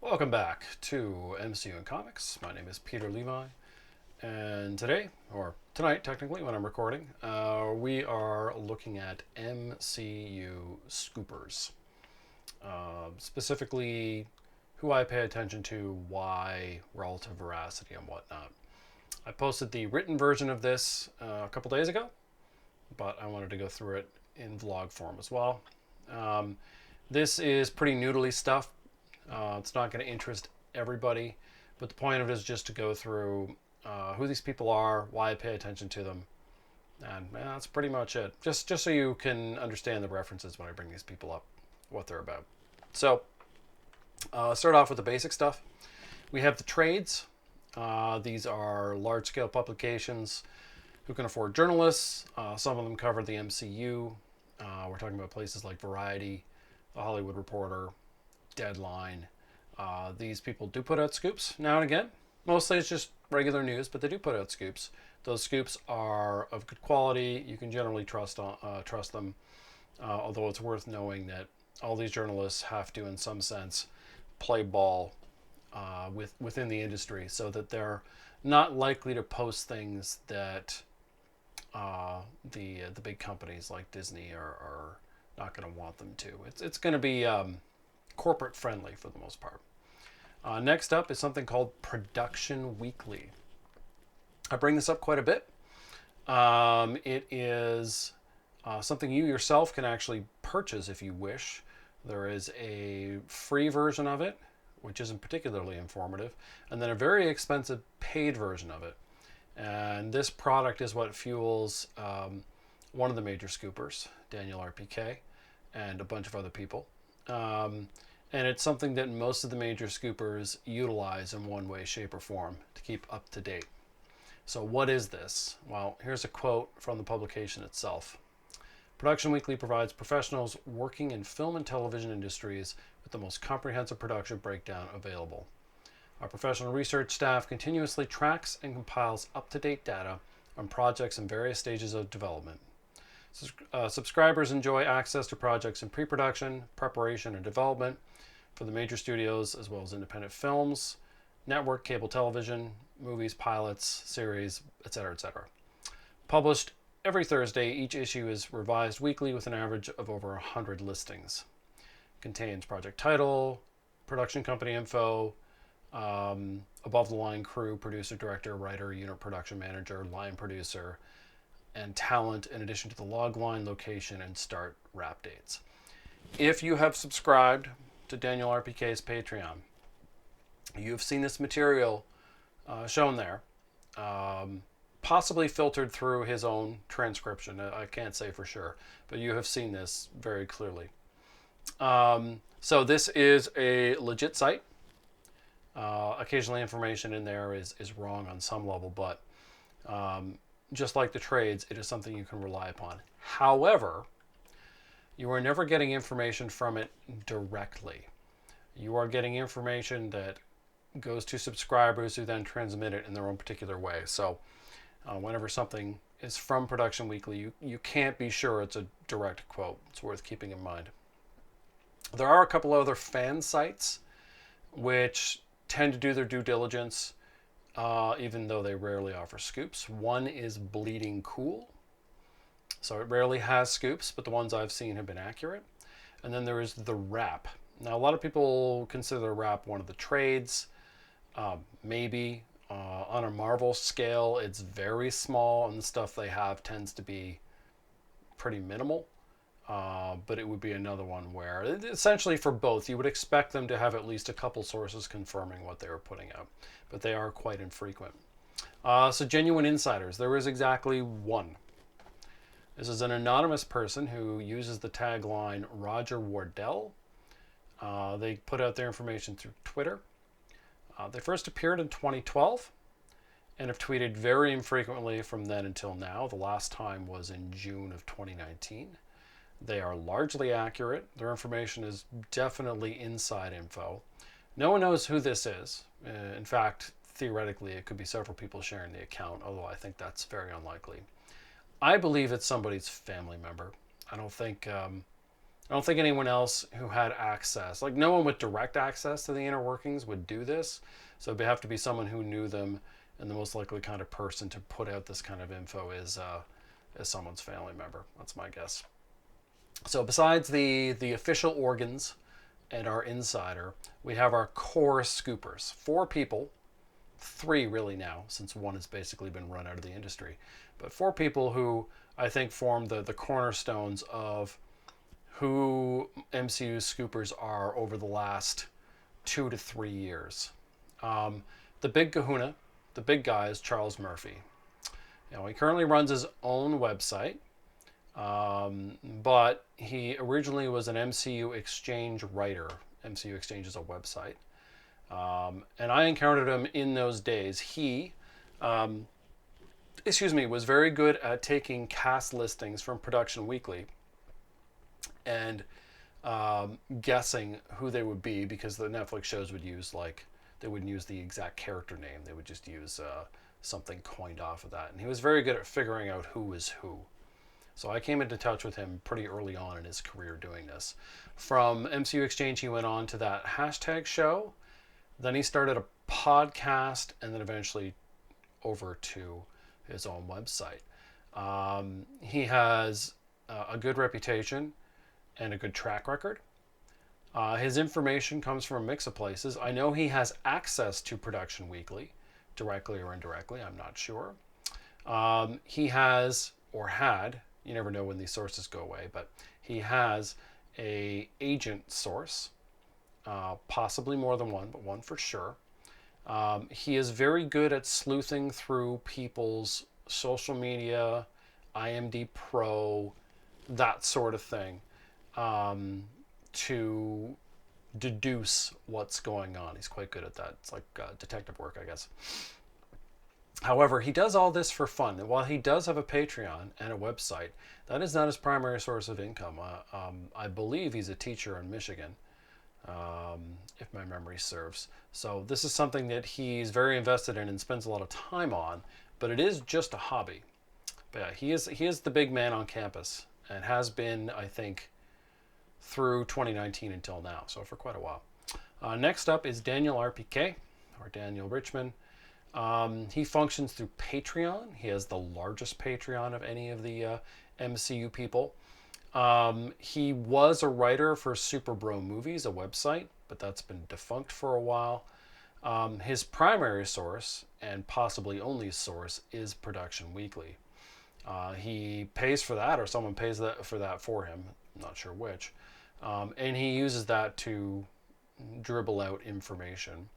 Welcome back to MCU and Comics. My name is Peter Levi, and today, or tonight technically when I'm recording, we are looking at MCU scoopers. Specifically, who I pay attention to, why, relative veracity, and whatnot. I posted the written version of this a couple days ago, but I wanted to go through it in vlog form as well. This is pretty noodly stuff. It's not going to interest everybody, but the point of it is just to go through who these people are, why I pay attention to them, and that's pretty much it. Just so you can understand the references when I bring these people up, what they're about. So, start off with the basic stuff. We have the trades. These are large-scale publications who can afford journalists. Some of them cover the MCU. We're talking about places like Variety, The Hollywood Reporter, Deadline. These people do put out scoops now and again. Mostly it's just regular news, but they do put out scoops. Those scoops are of good quality. You can generally trust them, although it's worth knowing that all these journalists have to, in some sense, play ball within the industry, so that they're not likely to post things that the big companies like Disney are not going to want them to. It's going to be corporate friendly for the most part. Next up is something called Production Weekly. I bring this up quite a bit. It is something you yourself can actually purchase if you wish. There is a free version of it, which isn't particularly informative, and then a very expensive paid version of it. And this product is what fuels one of the major scoopers, Daniel RPK, and a bunch of other people. And it's something that most of the major scoopers utilize in one way, shape, or form to keep up to date. So what is this? Well, here's a quote from the publication itself. Production Weekly provides professionals working in film and television industries with the most comprehensive production breakdown available. Our professional research staff continuously tracks and compiles up-to-date data on projects in various stages of development. Subscribers enjoy access to projects in pre-production, preparation, and development for the major studios, as well as independent films, network, cable television, movies, pilots, series, etc., etc. Published every Thursday, each issue is revised weekly with an average of over 100 listings. Contains project title, production company info, above-the-line crew, producer, director, writer, unit production manager, line producer, and talent, in addition to the log line, location, and start wrap dates. If you have subscribed to Daniel RPK's Patreon, you've seen this material shown there, possibly filtered through his own transcription. I can't say for sure, but you have seen this very clearly. So this is a legit site. Occasionally information in there is wrong on some level, but just like the trades, it is something you can rely upon. However, you are never getting information from it directly. You are getting information that goes to subscribers who then transmit it in their own particular way. So whenever something is from Production Weekly, you can't be sure it's a direct quote. It's worth keeping in mind. There are a couple other fan sites which tend to do their due diligence, even though they rarely offer scoops. One is Bleeding Cool. So it rarely has scoops, but the ones I've seen have been accurate. And then there is The Wrap. Now, a lot of people consider The Wrap one of the trades. Maybe. On a Marvel scale, it's very small, and the stuff they have tends to be pretty minimal. But it would be another one where, essentially for both, you would expect them to have at least a couple sources confirming what they are putting out. But they are quite infrequent. So Genuine Insiders, there is exactly one. This is an anonymous person who uses the tagline Roger Wardell. They put out their information through Twitter. They first appeared in 2012 and have tweeted very infrequently from then until now. The last time was in June of 2019. They are largely accurate. Their information is definitely inside info. No one knows who this is. In fact, theoretically, it could be several people sharing the account, although I think that's very unlikely. I believe it's somebody's family member. I don't think I don't think anyone else who had access, like no one with direct access to the inner workings would do this. So it'd have to be someone who knew them, and the most likely kind of person to put out this kind of info is someone's family member. That's my guess. So besides the official organs and our insider, we have our core scoopers. 4 people, 3 really now, since one has basically been run out of the industry. But 4 people who I think form the cornerstones of who MCU scoopers are over the last 2 to 3 years. The big kahuna, the big guy is Charles Murphy. He currently runs his own website, but he originally was an MCU Exchange writer. MCU Exchange is a website. And I encountered him in those days. He, was very good at taking cast listings from Production Weekly and guessing who they would be, because the Netflix shows would use they wouldn't use the exact character name. They would just use something coined off of that. And he was very good at figuring out who was who. So I came into touch with him pretty early on in his career doing this. From MCU Exchange, he went on to that hashtag show. Then he started a podcast, and then eventually over to his own website. He has a good reputation and a good track record. His information comes from a mix of places. I know he has access to Production Weekly, directly or indirectly, I'm not sure. He has, or had, you never know when these sources go away, but he has a agent source, possibly more than one, but one for sure. He is very good at sleuthing through people's social media, IMD Pro, that sort of thing, to deduce what's going on. He's quite good at that. It's like detective work, I guess. However, he does all this for fun. And while he does have a Patreon and a website, that is not his primary source of income. I believe he's a teacher in Michigan, if my memory serves. So this is something that he's very invested in and spends a lot of time on, but it is just a hobby. But yeah, he is the big man on campus, and has been, I think, through 2019 until now, so for quite a while. Next up is Daniel RPK, or Daniel Richmond. He functions through Patreon. He has the largest Patreon of any of the MCU people. He was a writer for Super Bro Movies, a website, but that's been defunct for a while. His primary source, and possibly only source, is Production Weekly. He pays for that, or someone pays for that for him. I'm not sure which. And he uses that to dribble out information.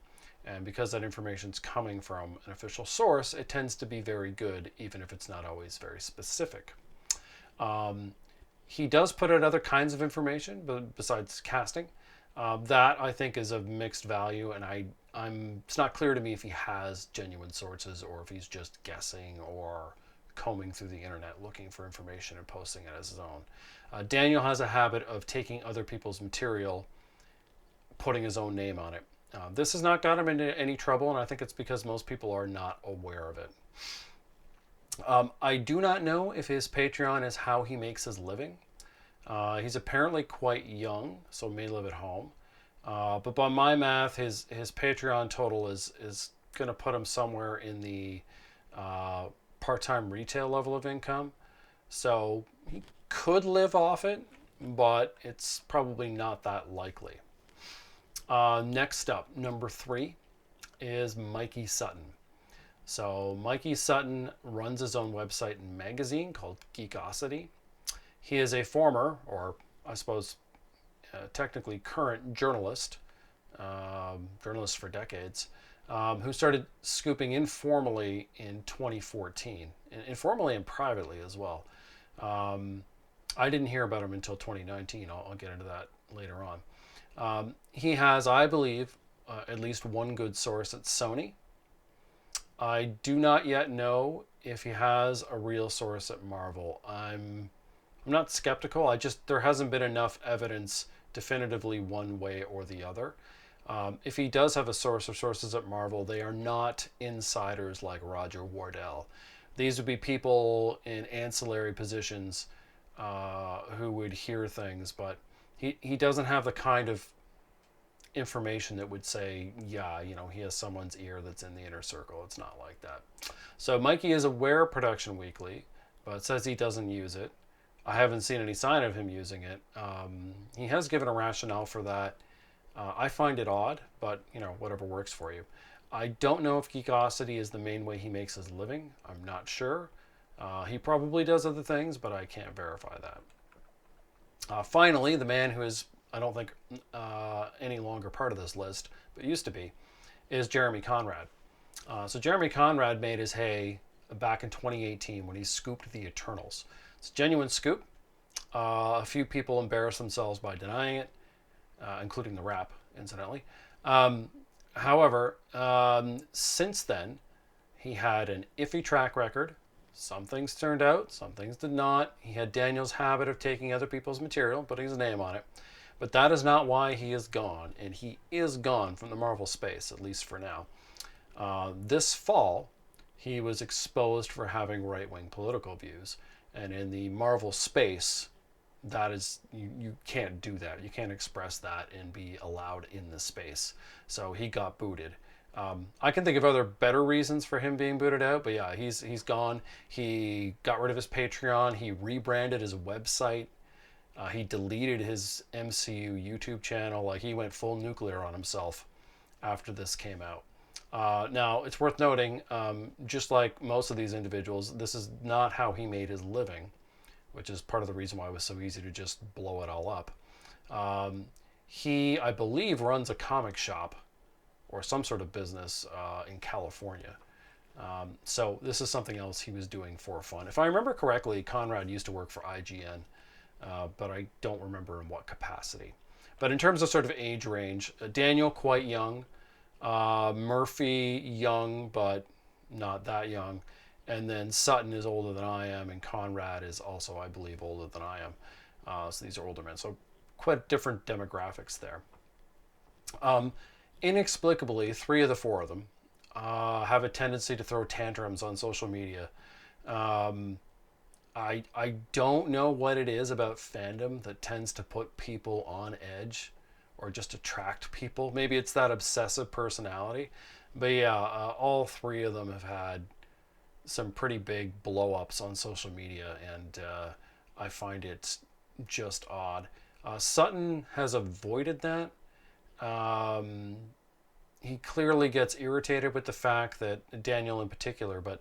And because that information is coming from an official source, it tends to be very good, even if it's not always very specific. He does put out other kinds of information, but besides casting. That, I think, is of mixed value, and it's not clear to me if he has genuine sources or if he's just guessing or combing through the internet looking for information and posting it as his own. Daniel has a habit of taking other people's material, putting his own name on it. This has not got him into any trouble, and I think it's because most people are not aware of it. I do not know if his Patreon is how he makes his living. He's apparently quite young, so may live at home. But by my math, his Patreon total is going to put him somewhere in the part-time retail level of income. So he could live off it, but it's probably not that likely. Next up, number 3, is Mikey Sutton. So Mikey Sutton runs his own website and magazine called Geekosity. He is a former, or I suppose technically current journalist for decades, who started scooping informally in 2014, informally and privately as well. I didn't hear about him until 2019. I'll get into that later on. He has, I believe, at least one good source at Sony. I do not yet know if he has a real source at Marvel. I'm not skeptical. There hasn't been enough evidence definitively one way or the other. If he does have a source or sources at Marvel, they are not insiders like Roger Wardell. These would be people in ancillary positions who would hear things, but he doesn't have the kind of information that would say, yeah, he has someone's ear that's in the inner circle. It's not like that. So Mikey is aware of Production Weekly, but says he doesn't use it. I haven't seen any sign of him using it. He has given a rationale for that. I find it odd, but whatever works for you. I don't know if Geekosity is the main way he makes his living. I'm not sure. He probably does other things, but I can't verify that. Finally, the man who is, I don't think, any longer part of this list, but used to be, is Jeremy Conrad. So Jeremy Conrad made his hay back in 2018 when he scooped the Eternals. It's a genuine scoop. A few people embarrassed themselves by denying it, including the rap, incidentally. However, since then, he had an iffy track record. Some things turned out, some things did not. He had Daniel's habit of taking other people's material, putting his name on it. But that is not why he is gone, and he is gone from the Marvel space, at least for now. This fall, he was exposed for having right-wing political views, and in the Marvel space, that is, you can't do that. You can't express that and be allowed in the space. So he got booted. I can think of other better reasons for him being booted out, but yeah, he's gone. He got rid of his Patreon. He rebranded his website. He deleted his MCU YouTube channel. Like, he went full nuclear on himself after this came out. Now, it's worth noting, just like most of these individuals, this is not how he made his living, which is part of the reason why it was so easy to just blow it all up. He, I believe, runs a comic shop or some sort of business in California. So this is something else he was doing for fun. If I remember correctly, Conrad used to work for IGN, but I don't remember in what capacity. But in terms of sort of age range, Daniel, quite young. Murphy, young, but not that young. And then Sutton is older than I am, and Conrad is also, I believe, older than I am. So these are older men. So quite different demographics there. Inexplicably, 3 of the 4 of them have a tendency to throw tantrums on social media. I don't know what it is about fandom that tends to put people on edge or just attract people. Maybe it's that obsessive personality. But yeah, all 3 of them have had some pretty big blow-ups on social media, and I find it just odd. Sutton has avoided that. He clearly gets irritated with the fact that Daniel in particular, but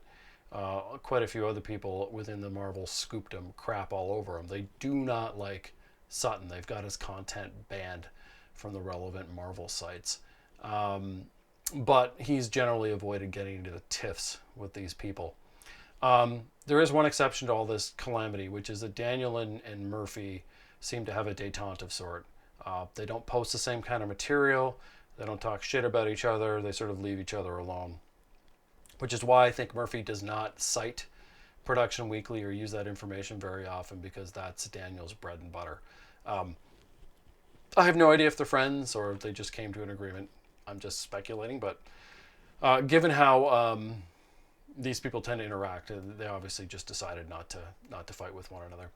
quite a few other people within the Marvel Scoopdom crap all over him. They do not like Sutton. They've got his content banned from the relevant Marvel sites. But he's generally avoided getting into the tiffs with these people. There is one exception to all this calamity, which is that Daniel and Murphy seem to have a detente of sort. They don't post the same kind of material. They don't talk shit about each other. They sort of leave each other alone. Which is why I think Murphy does not cite Production Weekly or use that information very often, because that's Daniel's bread and butter. I have no idea if they're friends or if they just came to an agreement. I'm just speculating, but given how these people tend to interact, they obviously just decided not to fight with one another.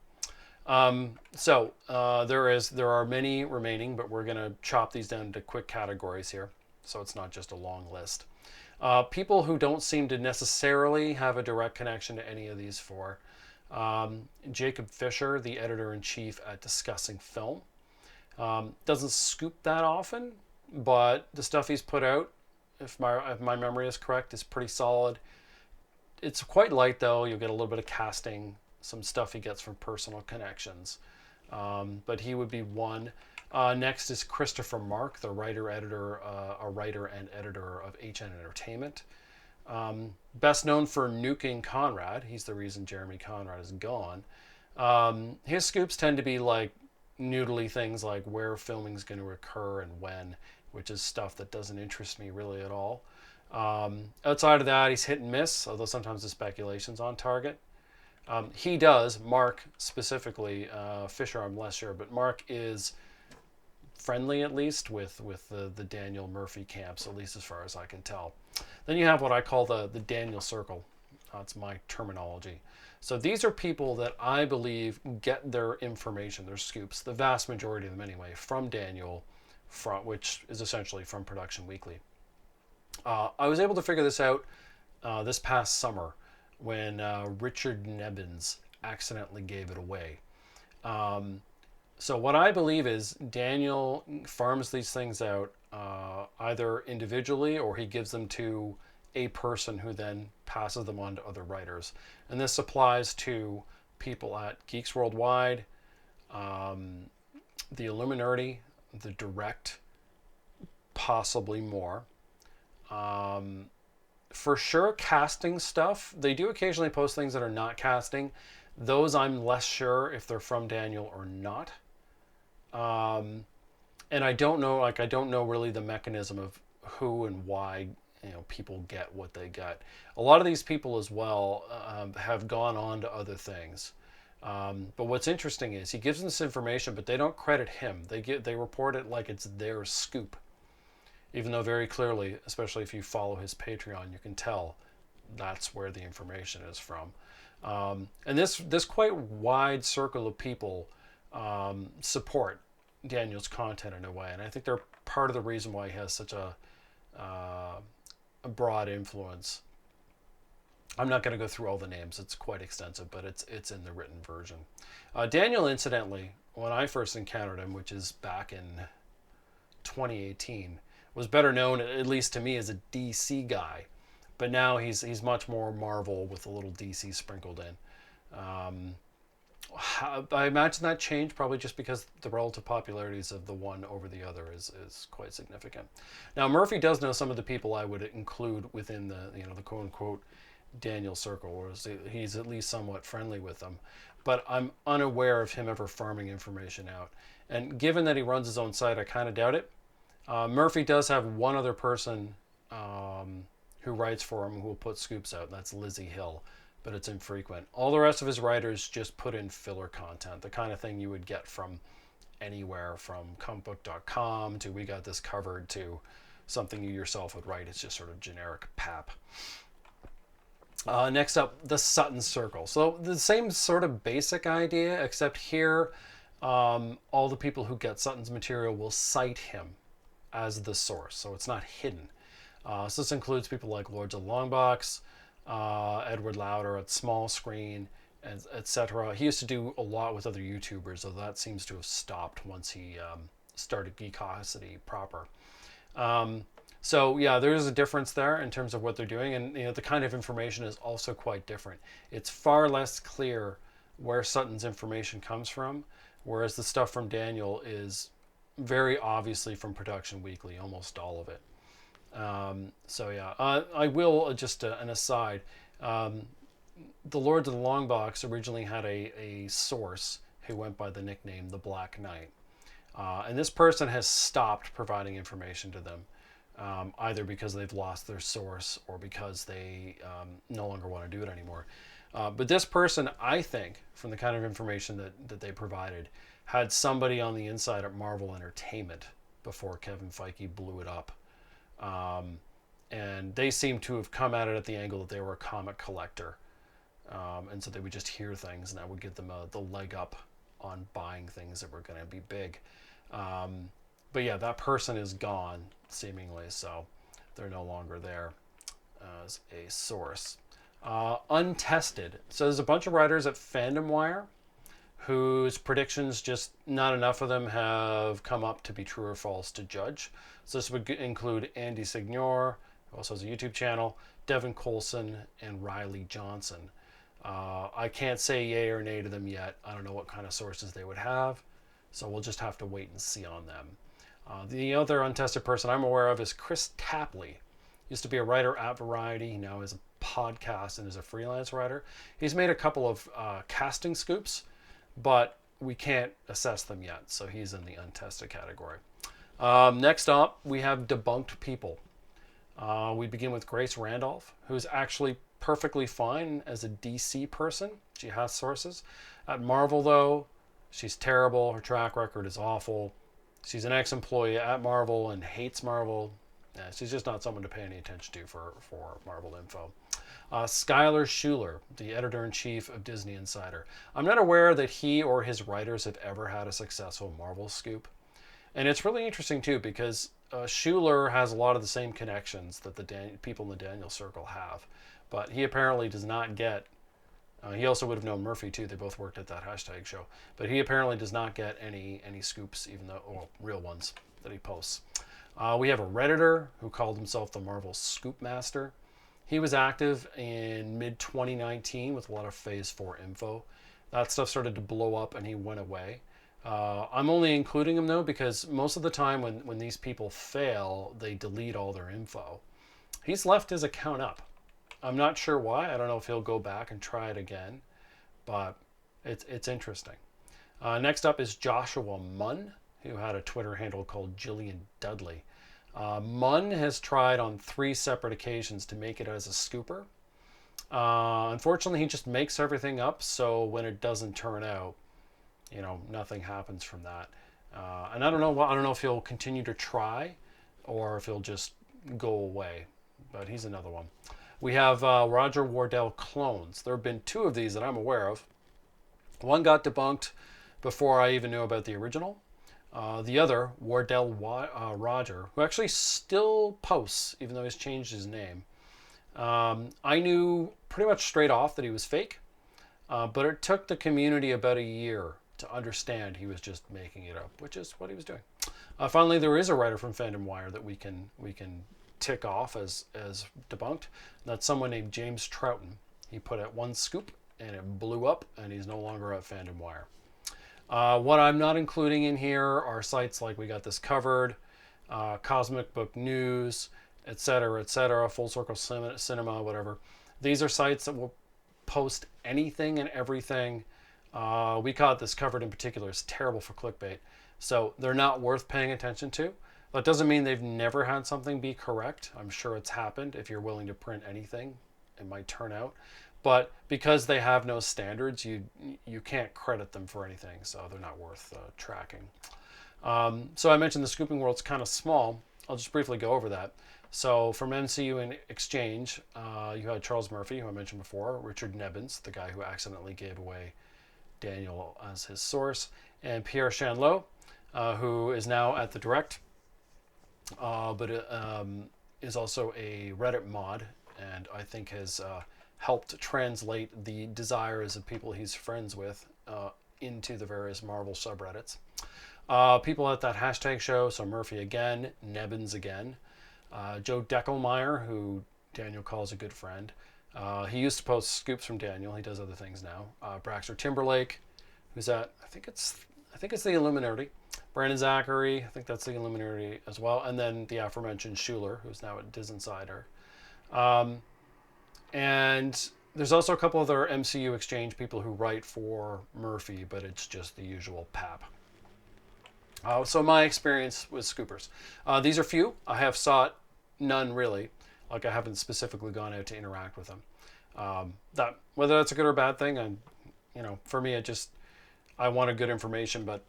There are many remaining, but we're going to chop these down into quick categories here, so it's not just a long list. People who don't seem to necessarily have a direct connection to any of these 4. Jacob Fisher, the editor-in-chief at Discussing Film. Doesn't scoop that often, but the stuff he's put out, if my memory is correct, is pretty solid. It's quite light, though. You'll get a little bit of casting, some stuff he gets from personal connections. But he would be one. Next is Christopher Mark, the writer and editor of HN Entertainment. Best known for nuking Conrad. He's the reason Jeremy Conrad is gone. His scoops tend to be like noodly things like where filming is going to occur and when, which is stuff that doesn't interest me really at all. Outside of that, he's hit and miss, although sometimes the speculation's on target. He does, Mark specifically, Fisher I'm less sure, but Mark is friendly at least with the Daniel Murphy camps, at least as far as I can tell. Then you have what I call the Daniel Circle. That's my terminology. So these are people that I believe get their information, their scoops, the vast majority of them anyway, from Daniel, which is essentially from Production Weekly. I was able to figure this out this past summer when Richard Nebbins accidentally gave it away. So what I believe is Daniel farms these things out either individually or he gives them to a person who then passes them on to other writers. And this applies to people at Geeks Worldwide, the Illuminati, the Direct, possibly more. For sure, casting stuff. They do occasionally post things that are not casting. Those I'm less sure if they're from Daniel or not. And I don't know, I don't know really the mechanism of who and why people get what they get. A lot of these people as well have gone on to other things. But what's interesting is he gives them this information, but they don't credit him. They report it like it's their scoop. Even though very clearly, especially if you follow his Patreon, you can tell that's where the information is from. And this quite wide circle of people support Daniel's content in a way. And I think they're part of the reason why he has such a broad influence. I'm not going to go through all the names. It's quite extensive, but it's in the written version. Daniel, incidentally, when I first encountered him, which is back in 2018, was better known, at least to me, as a DC guy. But now he's much more Marvel with a little DC sprinkled in. I imagine that changed probably just because the relative popularities of the one over the other is quite significant. Now, Murphy does know some of the people I would include within the the quote unquote Daniel circle, or he's at least somewhat friendly with them. But I'm unaware of him ever farming information out. And given that he runs his own site, I kind of doubt it. Murphy does have one other person who writes for him who will put scoops out, and that's Lizzie Hill, but it's infrequent. All the rest of his writers just put in filler content, the kind of thing you would get from anywhere, from comicbook.com to We Got This Covered to something you yourself would write. It's just sort of generic pap. Next up, the Sutton Circle. So the same sort of basic idea, except here all the people who get Sutton's material will cite him as the source, so it's not hidden. So this includes people like Lords of the Longbox, Edward Lauder at Small Screen, etc. He used to do a lot with other YouTubers, though that seems to have stopped once he started Geekosity proper. So yeah, there is a difference there in terms of what they're doing, and the kind of information is also quite different. It's far less clear where Sutton's information comes from, whereas the stuff from Daniel is very obviously from Production Weekly, almost all of it. So yeah, I will just an aside. The Lords of the Longbox originally had a source who went by the nickname the Black Knight, and this person has stopped providing information to them, either because they've lost their source or because they no longer want to do it anymore. But this person, I think, from the kind of information that they provided, had somebody on the inside at Marvel Entertainment before Kevin Feige blew it up. And they seem to have come at it at the angle that they were a comic collector. And so they would just hear things, and that would give them the leg up on buying things that were going to be big. But yeah, that person is gone, seemingly, so they're no longer there as a source. Untested. So there's a bunch of writers at Fandom Wire whose predictions, just not enough of them have come up to be true or false to judge. So this would include Andy Signor, who also has a YouTube channel, Devin Colson, and Riley Johnson. I can't say yay or nay to them yet. I don't know what kind of sources they would have, so we'll just have to wait and see on them. The other untested person I'm aware of is Chris Tapley. Used to be a writer at Variety. He now is a podcast and is a freelance writer. He's made a couple of casting scoops, but we can't assess them yet, so he's in the untested category. Next up, we have debunked people. We begin with Grace Randolph, who's actually perfectly fine as a DC person. She has sources. At Marvel, though, she's terrible. Her track record is awful. She's an ex-employee at Marvel and hates Marvel. Yeah, she's just not someone to pay any attention to for Marvel info. Skyler Schuler, the editor-in-chief of Disney Insider. I'm not aware that he or his writers have ever had a successful Marvel scoop. And it's really interesting, too, because Schuler has a lot of the same connections that the people in the Daniel Circle have. But he apparently does not get... he also would have known Murphy, too. They both worked at that hashtag show. But he apparently does not get any scoops, even though... well, real ones that he posts. We have a Redditor who called himself the Marvel Scoopmaster. He was active in mid-2019 with a lot of Phase 4 info. That stuff started to blow up and he went away. I'm only including him, though, because most of the time when these people fail, they delete all their info. He's left his account up. I'm not sure why. I don't know if he'll go back and try it again, but it's interesting. Next up is Joshua Munn, who had a Twitter handle called Jillian Dudley. Munn has tried on 3 separate occasions to make it as a scooper. Unfortunately, he just makes everything up, so when it doesn't turn out, nothing happens from that. And I don't know if he'll continue to try or if he'll just go away, but he's another one. We have Roger Wardell clones. There have been 2 of these that I'm aware of. One got debunked before I even knew about the original. The other, Wardell Roger, who actually still posts, even though he's changed his name. I knew pretty much straight off that he was fake, but it took the community about a year to understand he was just making it up, which is what he was doing. Finally, there is a writer from Fandom Wire that we can tick off as debunked. That's someone named James Trouten. He put out 1 scoop and it blew up, and he's no longer at Fandom Wire. What I'm not including in here are sites like We Got This Covered, Cosmic Book News, etc., Full Circle Cinema, whatever. These are sites that will post anything and everything. We Got This Covered in particular is terrible for clickbait, so they're not worth paying attention to. That doesn't mean they've never had something be correct. I'm sure it's happened. If you're willing to print anything, it might turn out. But because they have no standards, you can't credit them for anything, so they're not worth tracking. So I mentioned the scooping world's kind of small. I'll just briefly go over that. So from MCU in Exchange, you had Charles Murphy, who I mentioned before, Richard Nebbins, the guy who accidentally gave away Daniel as his source, and Pierre Schanlow, who is now at the Direct, but is also a Reddit mod, and I think has helped translate the desires of people he's friends with into the various Marvel subreddits. People at that hashtag show, so Murphy again, Nebbins again, Joe Deckelmeyer, who Daniel calls a good friend. He used to post scoops from Daniel. He does other things now. Braxter Timberlake, who's at, I think it's the Illuminati. Brandon Zachary, I think that's the Illuminati as well. And then the aforementioned Schuler, who's now at Diz Insider. And there's also a couple other MCU Exchange people who write for Murphy, but it's just the usual pap. So my experience with scoopers. These are few. I have sought none really. Like I haven't specifically gone out to interact with them. That whether that's a good or bad thing, and for me, I wanted good information, but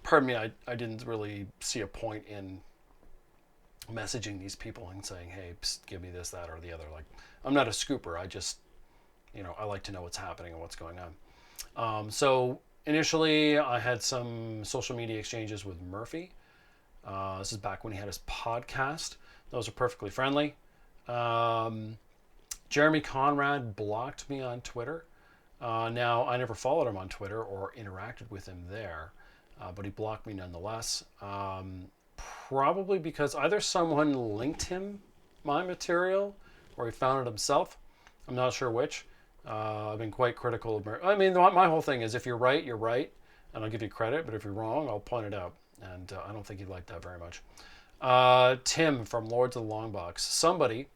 pardon me, I didn't really see a point in messaging these people and saying, hey, psst, give me this, that, or the other. Like, I'm not a scooper. I just, I like to know what's happening and what's going on. So initially, I had some social media exchanges with Murphy. This is back when he had his podcast. Those are perfectly friendly. Jeremy Conrad blocked me on Twitter. Now, I never followed him on Twitter or interacted with him there, but he blocked me nonetheless. Probably because either someone linked him my material or he found it himself. I'm not sure which. I've been quite critical of Murphy. I mean, my whole thing is if you're right, you're right, and I'll give you credit, but if you're wrong, I'll point it out. And I don't think he liked that very much. Tim from Lords of the Longbox. Somebody,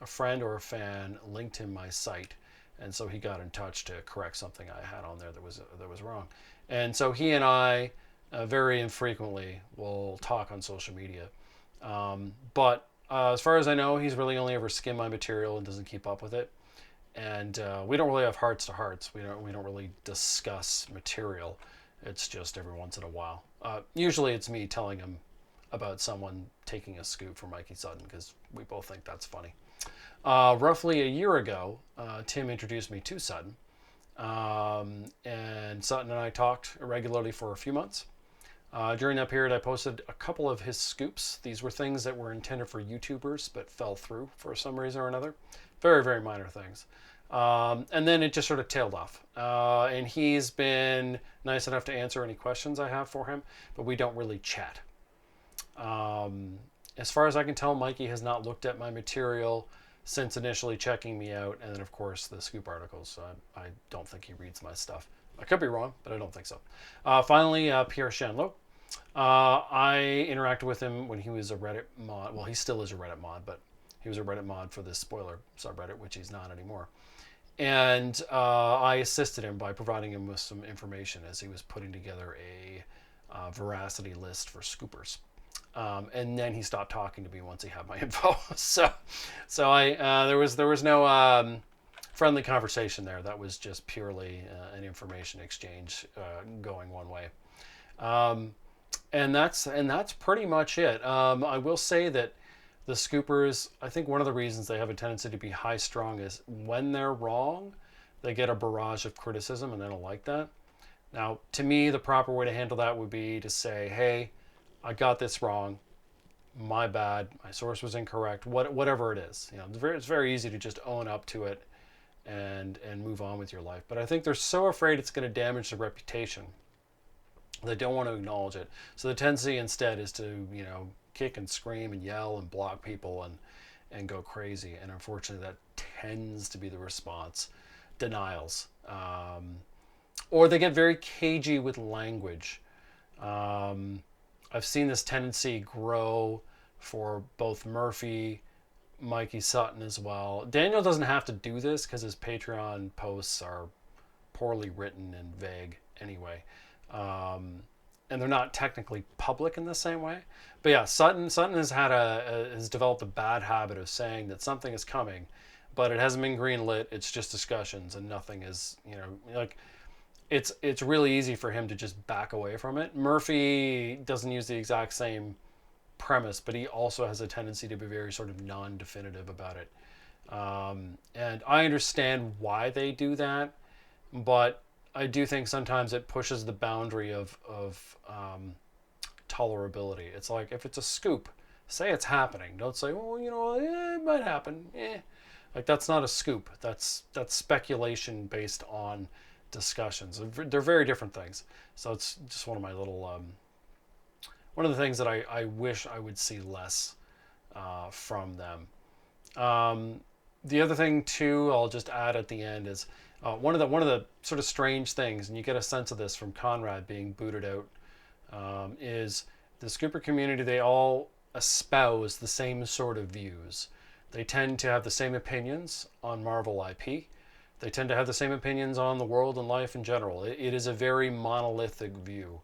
a friend or a fan, linked him my site, and so he got in touch to correct something I had on there that was wrong. And so he and I very infrequently will talk on social media. But as far as I know, he's really only ever skimmed my material and doesn't keep up with it. And we don't really have hearts to hearts. We don't really discuss material. It's just every once in a while. Usually it's me telling him about someone taking a scoop for Mikey Sutton because we both think that's funny. Roughly a year ago, Tim introduced me to Sutton. And Sutton and I talked regularly for a few months. During that period, I posted a couple of his scoops. These were things that were intended for YouTubers but fell through for some reason or another. Very, very minor things. And then it just sort of tailed off. And he's been nice enough to answer any questions I have for him, but we don't really chat. As far as I can tell, Mikey has not looked at my material since initially checking me out, and then of course the scoop articles. I don't think he reads my stuff. I could be wrong, but I don't think so. Finally, Pierre Schanlow. I interacted with him when he was a Reddit mod. Well, he still is a Reddit mod, but he was a Reddit mod for this spoiler subreddit, which he's not anymore. And I assisted him by providing him with some information as he was putting together a veracity list for scoopers. And then he stopped talking to me once he had my info. so there was no friendly conversation there. That was just purely an information exchange going one way. And that's pretty much it. I will say that the scoopers, I think one of the reasons they have a tendency to be high strung is when they're wrong, they get a barrage of criticism and they don't like that. Now, to me, the proper way to handle that would be to say, hey, I got this wrong. My bad. My source was incorrect. Whatever it is, it's very easy to just own up to it and move on with your life. But I think they're so afraid it's going to damage their reputation, they don't want to acknowledge it. So the tendency instead is to kick and scream and yell and block people and go crazy. And unfortunately, that tends to be the response. Denials, or they get very cagey with language. I've seen this tendency grow for both Murphy, Mikey Sutton as well. Daniel doesn't have to do this because his Patreon posts are poorly written and vague anyway. And they're not technically public in the same way. But yeah, Sutton has developed a bad habit of saying that something is coming, but it hasn't been greenlit. It's just discussions and nothing is, it's really easy for him to just back away from it. Murphy doesn't use the exact same premise, but he also has a tendency to be very sort of non-definitive about it. And I understand why they do that, but I do think sometimes it pushes the boundary of tolerability. It's like, if it's a scoop, say it's happening. Don't say, well, it might happen. Like, that's not a scoop. That's speculation based on discussions. They're very different things. So it's just one of my little one of the things that I wish I would see less from them. The other thing too, I'll just add at the end, is one of the sort of strange things, and you get a sense of this from Conrad being booted out, is the scooper community. They all espouse the same sort of views. They tend to have the same opinions on Marvel IP. They tend to have the same opinions on the world and life in general. It is a very monolithic view.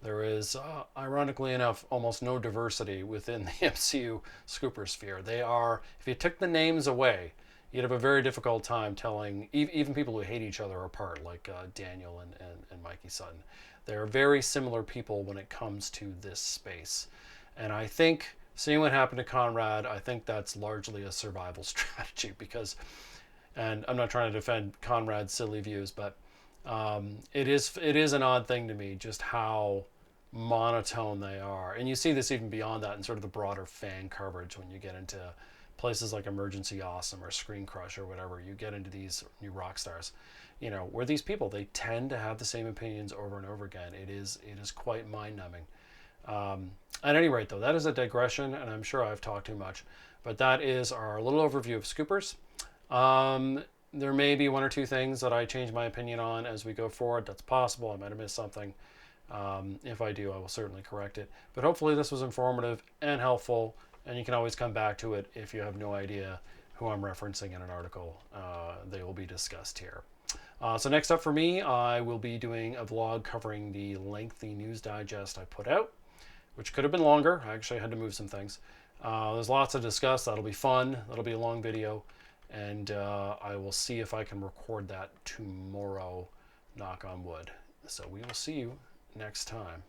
There is, ironically enough, almost no diversity within the MCU scooper sphere. They are, if you took the names away, you'd have a very difficult time telling even people who hate each other apart, like Daniel and Mikey Sutton. They're very similar people when it comes to this space. And I think, seeing what happened to Conrad, I think that's largely a survival strategy because, and I'm not trying to defend Conrad's silly views, but it is an odd thing to me just how monotone they are. And you see this even beyond that in sort of the broader fan coverage when you get into places like Emergency Awesome or Screen Crush or whatever. You get into these new rock stars, where these people, they tend to have the same opinions over and over again. It is quite mind-numbing. At any rate, though, that is a digression, and I'm sure I've talked too much, but that is our little overview of scoopers. There may be one or two things that I change my opinion on as we go forward. That's possible. I might have missed something. If I do, I will certainly correct it. But hopefully this was informative and helpful, and you can always come back to it if you have no idea who I'm referencing in an article. They will be discussed here. So next up for me, I will be doing a vlog covering the lengthy news digest I put out, which could have been longer. I actually had to move some things. There's lots to discuss. That'll be fun. That'll be a long video. And I will see if I can record that tomorrow, knock on wood. So we will see you next time.